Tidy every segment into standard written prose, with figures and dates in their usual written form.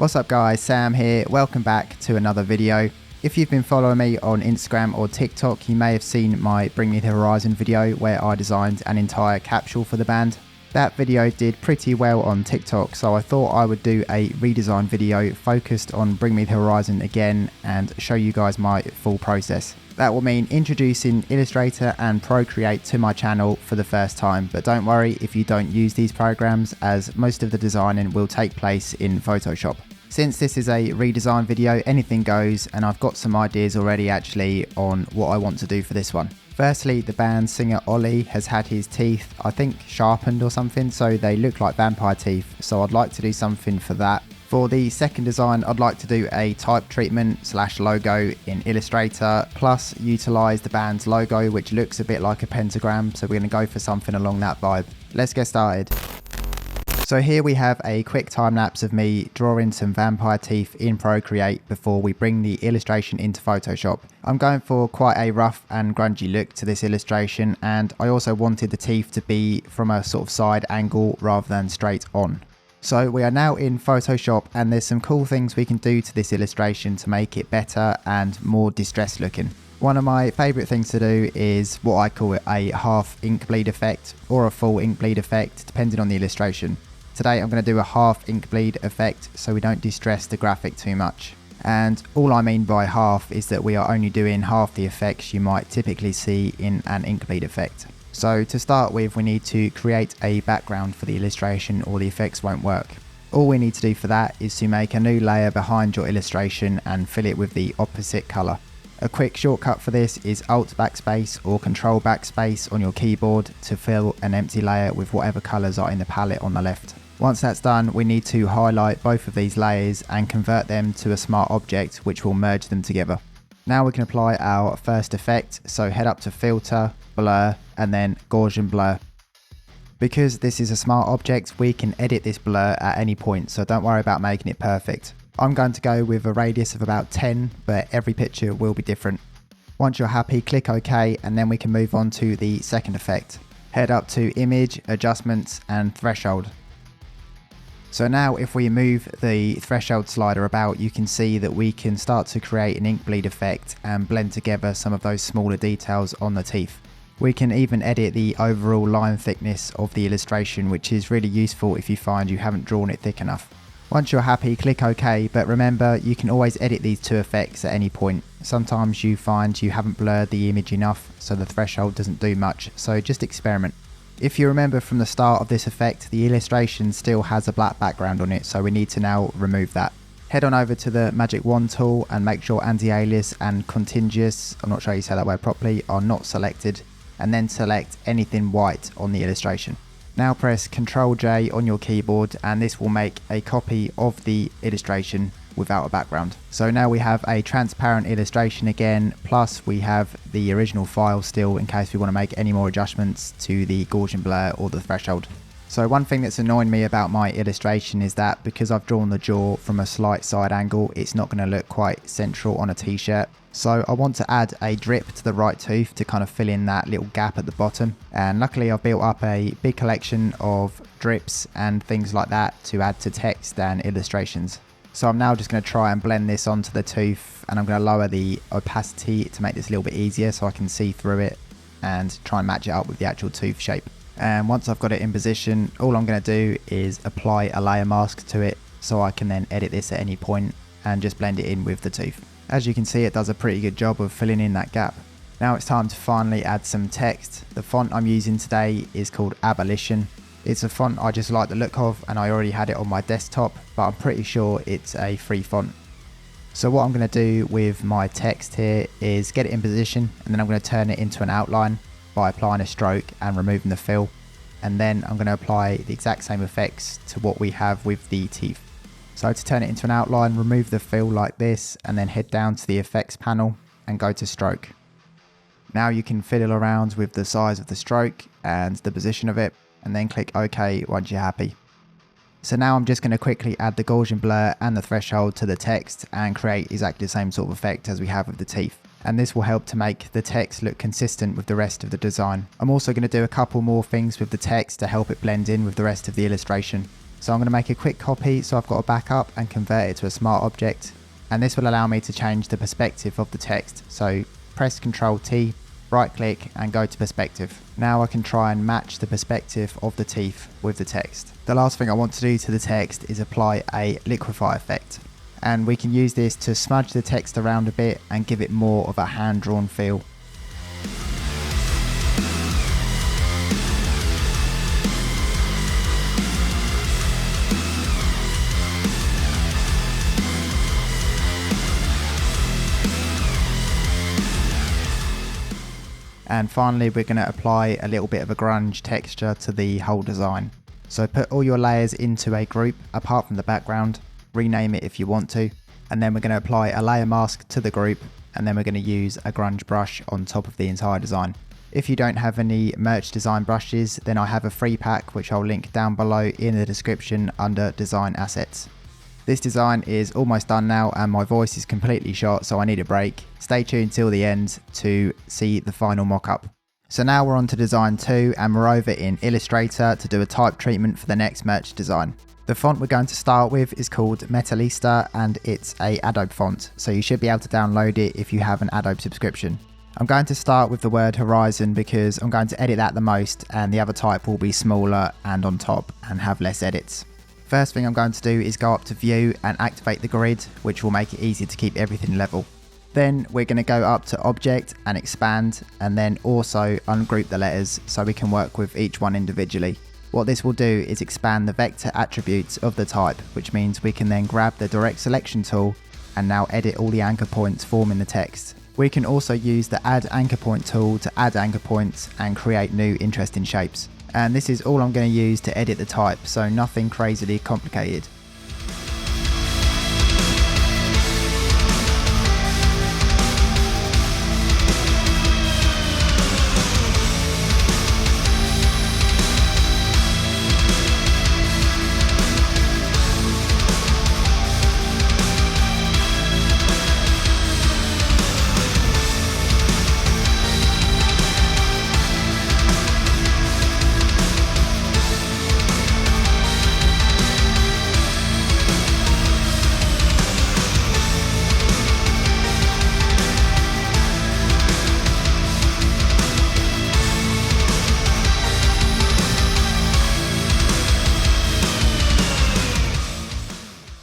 What's up guys, Sam here, welcome back to another video. If you've been following me on Instagram or TikTok, you may have seen my Bring Me the Horizon video where I designed an entire capsule for the band. That video did pretty well on TikTok, so I thought I would do a redesign video focused on Bring Me the Horizon again and show you guys my full process. That will mean introducing Illustrator and Procreate to my channel for the first time, but don't worry if you don't use these programs, as most of the designing will take place in Photoshop. Since this is a redesign video, anything goes, and I've got some ideas already actually on what I want to do for this one. Firstly, the band singer Ollie has had his teeth, I think, sharpened or something, so they look like vampire teeth, so I'd like to do something for that. For the second design, I'd like to do a type treatment / logo in Illustrator, plus utilise the band's logo, which looks a bit like a pentagram, so we're going to go for something along that vibe. Let's get started. So here we have a quick time lapse of me drawing some vampire teeth in Procreate before we bring the illustration into Photoshop. I'm going for quite a rough and grungy look to this illustration, and I also wanted the teeth to be from a sort of side angle rather than straight on. So we are now in Photoshop, and there's some cool things we can do to this illustration to make it better and more distressed looking. One of my favourite things to do is what I call a half ink bleed effect or a full ink bleed effect, depending on the illustration. Today I'm going to do a half ink bleed effect so we don't distress the graphic too much. And all I mean by half is that we are only doing half the effects you might typically see in an ink bleed effect. So to start with, we need to create a background for the illustration or the effects won't work. All we need to do for that is to make a new layer behind your illustration and fill it with the opposite colour. A quick shortcut for this is Alt Backspace or Control Backspace on your keyboard to fill an empty layer with whatever colours are in the palette on the left. Once that's done, we need to highlight both of these layers and convert them to a smart object which will merge them together. Now we can apply our first effect, so head up to Filter, Blur, and then Gaussian Blur. Because this is a smart object, we can edit this blur at any point, so don't worry about making it perfect. I'm going to go with a radius of about 10, but every picture will be different. Once you're happy, click OK, and then we can move on to the second effect. Head up to Image, Adjustments, and Threshold. So now if we move the threshold slider about, you can see that we can start to create an ink bleed effect and blend together some of those smaller details on the teeth. We can even edit the overall line thickness of the illustration, which is really useful if you find you haven't drawn it thick enough. Once you're happy, click OK, but remember you can always edit these two effects at any point. Sometimes you find you haven't blurred the image enough, so the threshold doesn't do much, so just experiment. If you remember from the start of this effect, the illustration still has a black background on it, so we need to now remove that. Head on over to the Magic Wand tool and make sure Anti-Alias and Contiguous, I'm not sure you say that word properly, are not selected, and then select anything white on the illustration. Now press Ctrl J on your keyboard and this will make a copy of the illustration without a background. So now we have a transparent illustration again, plus we have the original file still in case we want to make any more adjustments to the Gaussian blur or the threshold. So one thing that's annoying me about my illustration is that because I've drawn the jaw from a slight side angle, it's not going to look quite central on a t-shirt. So I want to add a drip to the right tooth to kind of fill in that little gap at the bottom. And luckily I've built up a big collection of drips and things like that to add to text and illustrations. So I'm now just going to try and blend this onto the tooth, and I'm going to lower the opacity to make this a little bit easier so I can see through it and try and match it up with the actual tooth shape. And once I've got it in position, all I'm going to do is apply a layer mask to it so I can then edit this at any point and just blend it in with the tooth. As you can see, it does a pretty good job of filling in that gap. Now it's time to finally add some text. The font I'm using today is called Abolition. It's a font I just like the look of, and I already had it on my desktop, but I'm pretty sure it's a free font. So what I'm going to do with my text here is get it in position, and then I'm going to turn it into an outline by applying a stroke and removing the fill. And then I'm going to apply the exact same effects to what we have with the teeth. So to turn it into an outline, remove the fill like this, and then head down to the effects panel and go to stroke. Now you can fiddle around with the size of the stroke and the position of it, and then click OK once you're happy. So now I'm just going to quickly add the Gaussian blur and the threshold to the text and create exactly the same sort of effect as we have with the teeth. And this will help to make the text look consistent with the rest of the design. I'm also going to do a couple more things with the text to help it blend in with the rest of the illustration. So I'm going to make a quick copy so I've got a backup and convert it to a smart object. And this will allow me to change the perspective of the text. So press Ctrl T, right click and go to perspective. Now I can try and match the perspective of the teeth with the text. The last thing I want to do to the text is apply a liquify effect. And we can use this to smudge the text around a bit and give it more of a hand-drawn feel. And finally, we're going to apply a little bit of a grunge texture to the whole design. So put all your layers into a group apart from the background, rename it if you want to, and then we're going to apply a layer mask to the group, and then we're going to use a grunge brush on top of the entire design. If you don't have any merch design brushes, then I have a free pack which I'll link down below in the description under design assets. This design is almost done now and my voice is completely shot, so I need a break. Stay tuned till the end to see the final mock-up. So now we're on to design 2 and we're over in Illustrator to do a type treatment for the next merch design. The font we're going to start with is called Metalista and it's a Adobe font, so you should be able to download it if you have an Adobe subscription. I'm going to start with the word horizon because I'm going to edit that the most, and the other type will be smaller and on top and have less edits. First thing I'm going to do is go up to view and activate the grid, which will make it easy to keep everything level. Then we're going to go up to object and expand, and then also ungroup the letters so we can work with each one individually. What this will do is expand the vector attributes of the type, which means we can then grab the direct selection tool and now edit all the anchor points forming the text. We can also use the add anchor point tool to add anchor points and create new interesting shapes. And this is all I'm going to use to edit the type, so nothing crazily complicated.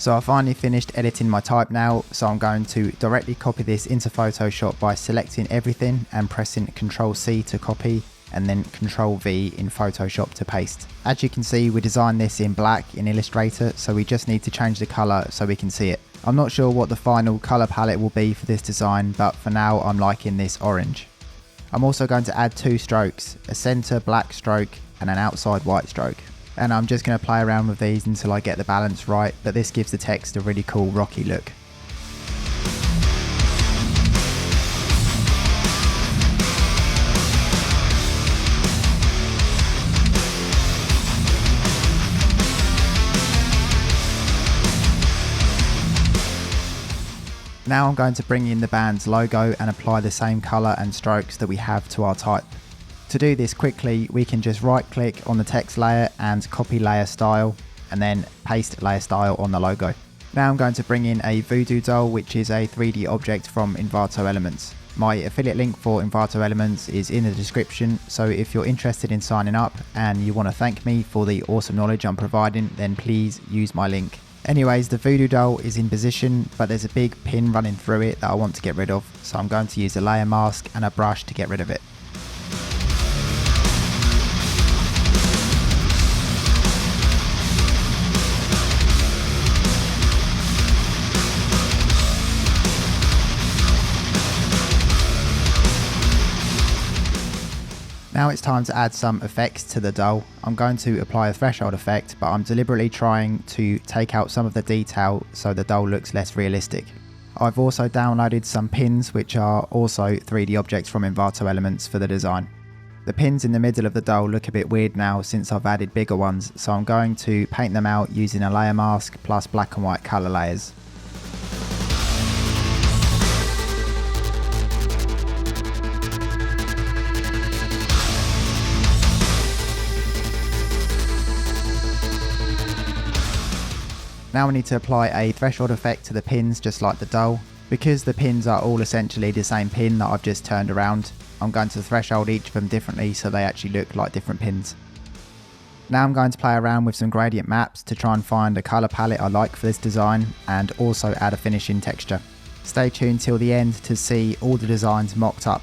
So I finally finished editing my type now, so I'm going to directly copy this into Photoshop by selecting everything and pressing Ctrl C to copy and then Ctrl V in Photoshop to paste. As you can see, we designed this in black in Illustrator, so we just need to change the colour so we can see it. I'm not sure what the final colour palette will be for this design, but for now I'm liking this orange. I'm also going to add 2 strokes, a centre black stroke and an outside white stroke. And I'm just going to play around with these until I get the balance right, but this gives the text a really cool rocky look. Now I'm going to bring in the band's logo and apply the same colour and strokes that we have to our type. To do this quickly, we can just right click on the text layer and copy layer style and then paste layer style on the logo. Now I'm going to bring in a voodoo doll, which is a 3D object from Envato Elements. My affiliate link for Envato Elements is in the description, so if you're interested in signing up and you want to thank me for the awesome knowledge I'm providing, then please use my link. Anyways, the voodoo doll is in position, but there's a big pin running through it that I want to get rid of, so I'm going to use a layer mask and a brush to get rid of it. Now it's time to add some effects to the doll. I'm going to apply a threshold effect, but I'm deliberately trying to take out some of the detail so the doll looks less realistic. I've also downloaded some pins, which are also 3D objects from Envato Elements for the design. The pins in the middle of the doll look a bit weird now since I've added bigger ones, so I'm going to paint them out using a layer mask plus black and white colour layers. Now we need to apply a threshold effect to the pins just like the dull. Because the pins are all essentially the same pin that I've just turned around, I'm going to threshold each of them differently so they actually look like different pins. Now I'm going to play around with some gradient maps to try and find a colour palette I like for this design and also add a finishing texture. Stay tuned till the end to see all the designs mocked up